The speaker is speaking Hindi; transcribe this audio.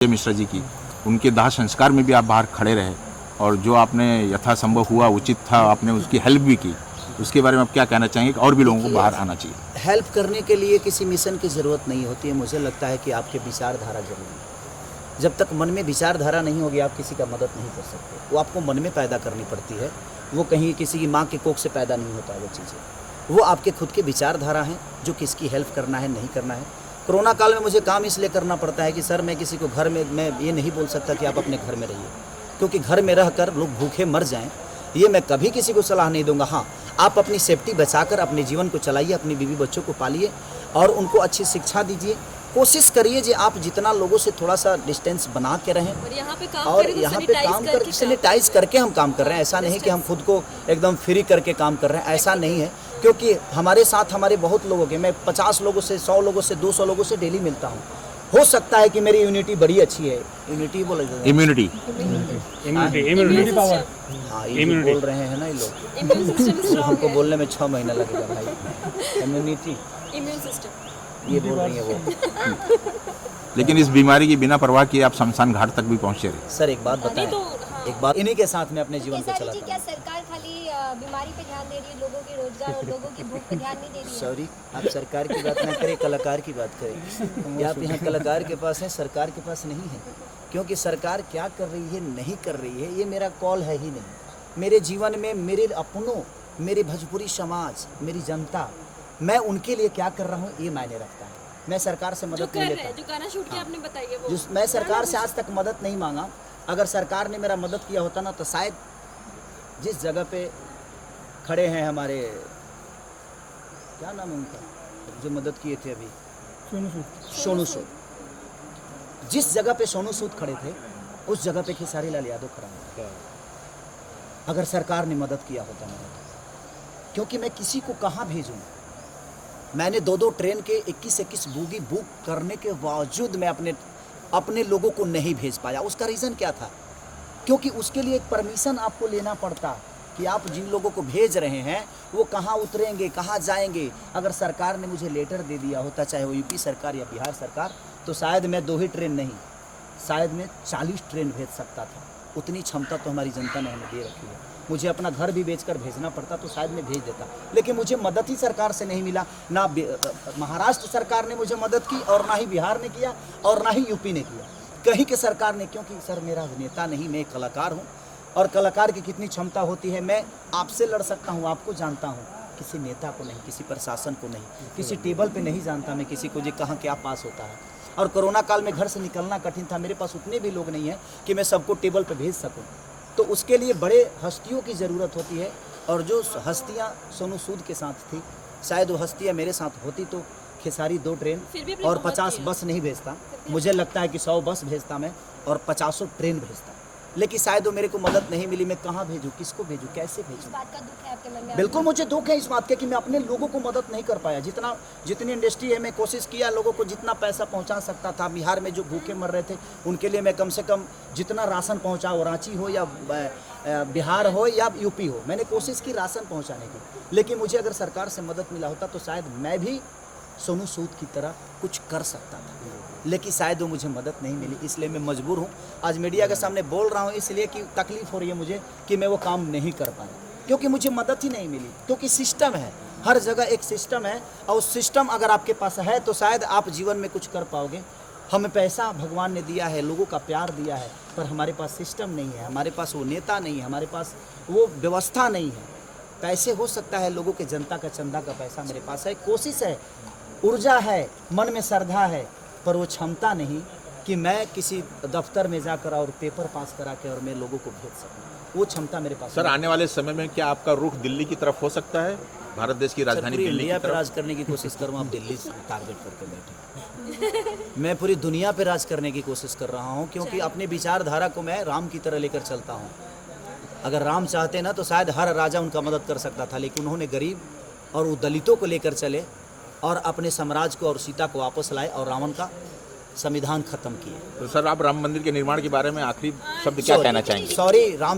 मिश्रा जी की, उनके दाह संस्कार में भी आप बाहर खड़े रहे और जो आपने यथासंभव हुआ उचित था आपने उसकी हेल्प भी की, उसके बारे में आप क्या कहना चाहेंगे कि और भी लोगों को बाहर आना चाहिए? हेल्प करने के लिए किसी मिशन की ज़रूरत नहीं होती है। मुझे लगता है कि आपके विचारधारा जरूरी है। जब तक मन में विचारधारा नहीं होगी आप किसी का मदद नहीं कर सकते। वो आपको मन में पैदा करनी पड़ती है, वो कहीं किसी की माँ के कोख से पैदा नहीं होता है। वो चीज़ें वो आपके खुद के विचारधारा हैं जो किसकी हेल्प करना है नहीं करना है। कोरोना काल में मुझे काम इसलिए करना पड़ता है कि सर मैं किसी को घर में मैं ये नहीं बोल सकता कि आप अपने घर में रहिए, क्योंकि घर में रहकर लोग भूखे मर जाएं ये मैं कभी किसी को सलाह नहीं दूंगा। हाँ, आप अपनी सेफ्टी बचाकर अपने जीवन को चलाइए, अपनी बीवी बच्चों को पालिए और उनको अच्छी शिक्षा दीजिए। कोशिश करिए कि आप जितना लोगों से थोड़ा सा डिस्टेंस बना के रहें और यहाँ पे काम कर सैनिटाइज करके हम काम कर रहे हैं। ऐसा नहीं कि हम खुद को एकदम फ्री करके काम कर रहे हैं, ऐसा नहीं है, क्योंकि हमारे साथ हमारे बहुत लोगों के, मैं 50 लोगों से 100 लोगों से 200 लोगों से डेली मिलता हूँ। हो सकता है कि मेरी यूनिटी बड़ी अच्छी है, यूनिटी बोले इम्यूनिटी पावर। हाँ, ये जो बोल रहे हैं ना ये लोग, हमको बोलने में 6 महीना लगेगा भाई। इम्यूनिटी इम्यून सिस्टम ये बोल रही है वो। लेकिन इस बीमारी की बिना परवाह किए आप शमशान घाट तक भी पहुंचे रहे। सर एक बात बताएं, एक बात इन्हीं के साथ में अपने जीवन को जी, चलाता क्या हूँ। सरकार खाली बीमारी पे ध्यान दे रही है, लोगों के रोजगार और लोगों की भूख पे ध्यान नहीं दे रही है? सॉरी, आप सरकार की बात ना करें, कलाकार की बात करें। आप यहाँ कलाकार के पास हैं, सरकार के पास नहीं है, क्योंकि सरकार क्या कर रही है नहीं कर रही है ये मेरा कॉल है ही नहीं। मेरे जीवन में मेरे अपनों, मेरे भोजपुरी समाज, मेरी जनता, मैं उनके लिए क्या कर रहा हूँ ये मायने रखता है। मैं सरकार से मदद नहीं लेता। जो गाना शूट किया आपने बताइए वो। मैं सरकार से आज तक मदद नहीं मांगा। अगर सरकार ने मेरा मदद किया होता ना तो शायद जिस जगह पे खड़े हैं हमारे, क्या नाम है उनका जो मदद किए थे अभी, सोनू सूद, जिस जगह पे सोनू सूद खड़े थे उस जगह पे खेसारी लाल यादव खड़ा था, अगर सरकार ने मदद किया होता मेरा। क्योंकि मैं किसी को कहाँ भेजूँ? मैंने 2-2 ट्रेन के 21-21 बोगी बुक करने के बावजूद मैं अपने लोगों को नहीं भेज पाया। उसका रीज़न क्या था? क्योंकि उसके लिए एक परमिशन आपको लेना पड़ता कि आप जिन लोगों को भेज रहे हैं वो कहाँ उतरेंगे, कहाँ जाएंगे। अगर सरकार ने मुझे लेटर दे दिया होता, चाहे वो यूपी सरकार या बिहार सरकार, तो शायद मैं 2 ही ट्रेन नहीं, शायद मैं 40 ट्रेन भेज सकता था। उतनी क्षमता तो हमारी जनता ने हमें दे रखी है। मुझे अपना घर भी बेचकर भेजना पड़ता तो शायद मैं भेज देता, लेकिन मुझे मदद ही सरकार से नहीं मिला। ना महाराष्ट्र सरकार ने मुझे मदद की और ना ही बिहार ने किया और ना ही यूपी ने किया, कहीं के सरकार ने। क्योंकि सर मेरा नेता नहीं, मैं एक कलाकार हूँ और कलाकार की कितनी क्षमता होती है। मैं आपसे लड़ सकता हूँ, आपको जानता हूँ, किसी नेता को नहीं, किसी प्रशासन को नहीं, किसी टेबल पे नहीं जानता मैं किसी को जी कहाँ क्या पास होता है। और कोरोना काल में घर से निकलना कठिन था, मेरे पास उतने भी लोग नहीं हैं कि मैं सबको टेबल पे भेज सकूं। तो उसके लिए बड़े हस्तियों की ज़रूरत होती है, और जो हस्तियां सोनू सूद के साथ थी, शायद वो हस्तियां मेरे साथ होती तो खेसारी 2 ट्रेन और 50 बस नहीं भेजता। मुझे लगता है कि 100 बस भेजता मैं और 50 ट्रेन भेजता, लेकिन शायद वो मेरे को मदद नहीं मिली। मैं कहाँ भेजूँ, किसको भेजूँ, कैसे भेजूँ? इस बात का दुख है आपके मन में? बिल्कुल मुझे दुख है इस बात का कि मैं अपने लोगों को मदद नहीं कर पाया। जितनी इंडस्ट्री है मैं कोशिश किया लोगों को जितना पैसा पहुंचा सकता था। बिहार में जो भूखे मर रहे थे उनके लिए मैं कम से कम जितना राशन पहुंचाऊँ, रांची हो या बिहार हो या यूपी हो, मैंने कोशिश की राशन पहुँचाने की। लेकिन मुझे अगर सरकार से मदद मिला होता तो शायद मैं भी सोनू सूद की तरह कुछ कर सकता था, लेकिन शायद वो मुझे मदद नहीं मिली। इसलिए मैं मजबूर हूँ आज मीडिया के सामने बोल रहा हूँ, इसलिए कि तकलीफ़ हो रही है मुझे कि मैं वो काम नहीं कर पाया, क्योंकि मुझे मदद ही नहीं मिली। क्योंकि सिस्टम है, हर जगह एक सिस्टम है, और उस सिस्टम अगर आपके पास है तो शायद आप जीवन में कुछ कर पाओगे। हमें पैसा भगवान ने दिया है, लोगों का प्यार दिया है, पर हमारे पास सिस्टम नहीं है, हमारे पास वो नेता नहीं है, हमारे पास वो व्यवस्था नहीं है। पैसे हो सकता है लोगों के, जनता का चंदा का पैसा मेरे पास है, कोशिश है, ऊर्जा है, मन में श्रद्धा है, पर वो क्षमता नहीं कि मैं किसी दफ्तर में जाकर और पेपर पास करा के और मैं लोगों को भेज सकूं। वो क्षमता मेरे पास। सर आने वाले समय में क्या आपका रुख दिल्ली की तरफ हो सकता है? भारत देश की राजधानी पूरी दिल्ली इंडिया की पे तरफ? राज करने की कोशिश करूँ, आप दिल्ली से टारगेट करके बैठे। मैं पूरी दुनिया पे राज करने की कोशिश कर रहा हूँ, क्योंकि अपने विचारधारा को मैं राम की तरह लेकर चलता हूँ। अगर राम चाहते ना तो शायद हर राजा उनका मदद कर सकता था, लेकिन उन्होंने गरीब और वो दलितों को लेकर चले और अपने साम्राज्य को और सीता को वापस लाए और रावण का संविधान खत्म किए। तो सर आप राम मंदिर के निर्माण के बारे में आखिरी शब्द क्या कहना चाहेंगे? सॉरी, राम